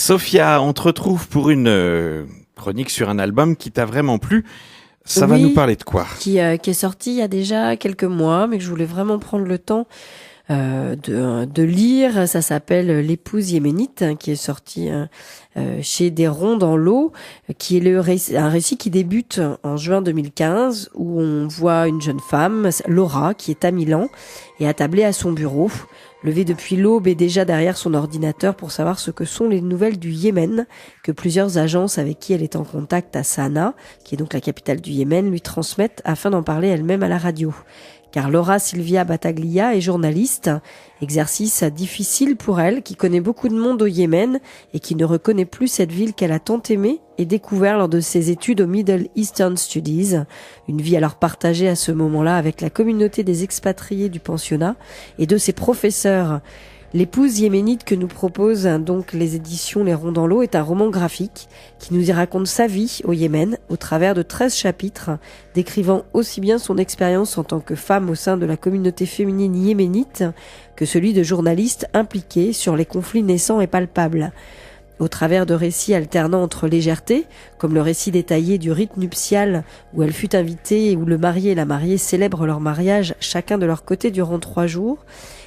Sophia, on te retrouve pour une chronique sur un album qui t'a vraiment plu. Ça va nous parler de quoi ? Qui est sorti il y a déjà quelques mois, mais que je voulais vraiment prendre le temps de lire. Ça s'appelle L'épouse yéménite, qui est sorti chez Des Ronds dans l'eau, qui est un récit qui débute en juin 2015, où on voit une jeune femme, Laura, qui est à Milan et attablée à son bureau, levée depuis l'aube et déjà derrière son ordinateur pour savoir ce que sont les nouvelles du Yémen, que plusieurs agences avec qui elle est en contact à Sanaa, qui est donc la capitale du Yémen, lui transmettent afin d'en parler elle-même à la radio. Car Laura Silvia Battaglia est journaliste, exercice difficile pour elle, qui connaît beaucoup de monde au Yémen et qui ne reconnaît plus cette ville qu'elle a tant aimée et découvert lors de ses études au Middle Eastern Studies. Une vie alors partagée à ce moment-là avec la communauté des expatriés du pensionnat et de ses professeurs. L'épouse yéménite que nous proposent donc les éditions Les Ronds dans l'eau est un roman graphique qui nous y raconte sa vie au Yémen au travers de 13 chapitres décrivant aussi bien son expérience en tant que femme au sein de la communauté féminine yéménite que celui de journaliste impliqué sur les conflits naissants et palpables. Au travers de récits alternant entre légèreté, comme le récit détaillé du rite nuptial où elle fut invitée et où le marié et la mariée célèbrent leur mariage chacun de leur côté durant 3 jours,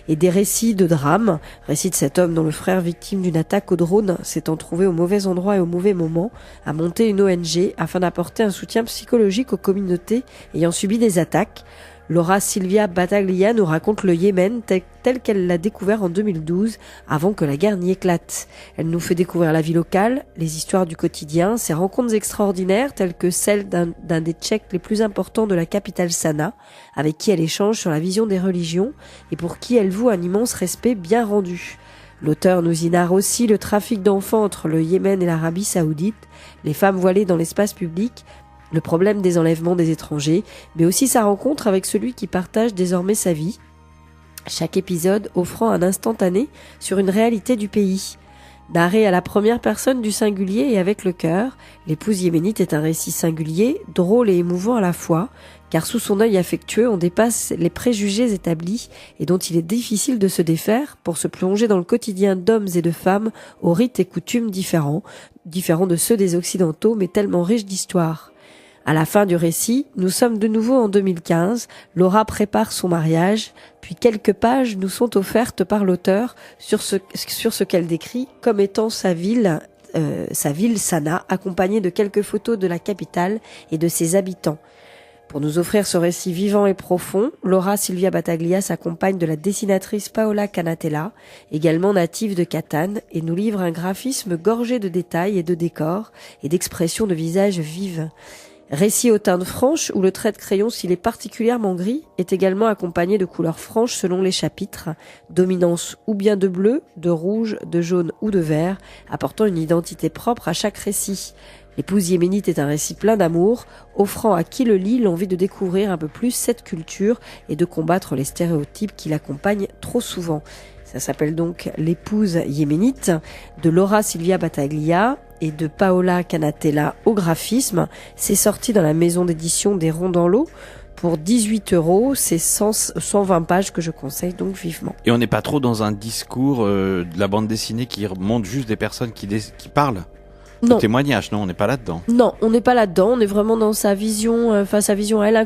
et des récits de drame, récit de cet homme dont le frère victime d'une attaque au drone s'étant trouvé au mauvais endroit et au mauvais moment, a monté une ONG afin d'apporter un soutien psychologique aux communautés ayant subi des attaques. Laura Silvia Battaglia nous raconte le Yémen tel qu'elle l'a découvert en 2012, avant que la guerre n'y éclate. Elle nous fait découvrir la vie locale, les histoires du quotidien, ses rencontres extraordinaires telles que celle d'un des Tchèques les plus importants de la capitale Sanaa, avec qui elle échange sur la vision des religions et pour qui elle voue un immense respect bien rendu. L'auteur nous y narre aussi le trafic d'enfants entre le Yémen et l'Arabie Saoudite, les femmes voilées dans l'espace public, le problème des enlèvements des étrangers, mais aussi sa rencontre avec celui qui partage désormais sa vie. Chaque épisode offrant un instantané sur une réalité du pays. Narré à la première personne du singulier et avec le cœur, L'épouse yéménite est un récit singulier, drôle et émouvant à la fois, car sous son œil affectueux, on dépasse les préjugés établis et dont il est difficile de se défaire pour se plonger dans le quotidien d'hommes et de femmes aux rites et coutumes différents de ceux des Occidentaux, mais tellement riches d'histoire. À la fin du récit, nous sommes de nouveau en 2015, Laura prépare son mariage, puis quelques pages nous sont offertes par l'auteur sur ce qu'elle décrit comme étant sa ville Sanaa, accompagnée de quelques photos de la capitale et de ses habitants. Pour nous offrir ce récit vivant et profond, Laura Silvia Battaglia s'accompagne de la dessinatrice Paola Canatella, également native de Catane, et nous livre un graphisme gorgé de détails et de décors et d'expressions de visages vives. Récit au teinte franche où le trait de crayon, s'il est particulièrement gris, est également accompagné de couleurs franches selon les chapitres, dominance ou bien de bleu, de rouge, de jaune ou de vert, apportant une identité propre à chaque récit. L'épouse yéménite est un récit plein d'amour, offrant à qui le lit l'envie de découvrir un peu plus cette culture et de combattre les stéréotypes qui l'accompagnent trop souvent. Ça s'appelle donc L'épouse yéménite de Laura Silvia Battaglia et de Paola Canatella au graphisme. C'est sorti dans la maison d'édition Des Ronds dans l'eau pour 18 €. C'est 120 pages que je conseille donc vivement. Et on n'est pas trop dans un discours de la bande dessinée qui montre juste des personnes qui parlent ? Non. Le témoignage, non, on n'est pas là-dedans. Non, on n'est pas là-dedans. On est vraiment dans sa vision, sa vision à elle, un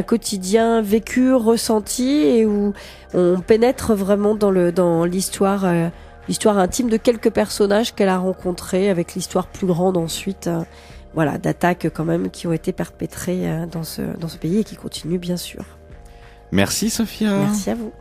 quotidien vécu, ressenti, et où on pénètre vraiment dans l'histoire intime de quelques personnages qu'elle a rencontrés, avec l'histoire plus grande ensuite, d'attaques quand même qui ont été perpétrées dans ce pays et qui continuent bien sûr. Merci Sophia. Merci à vous.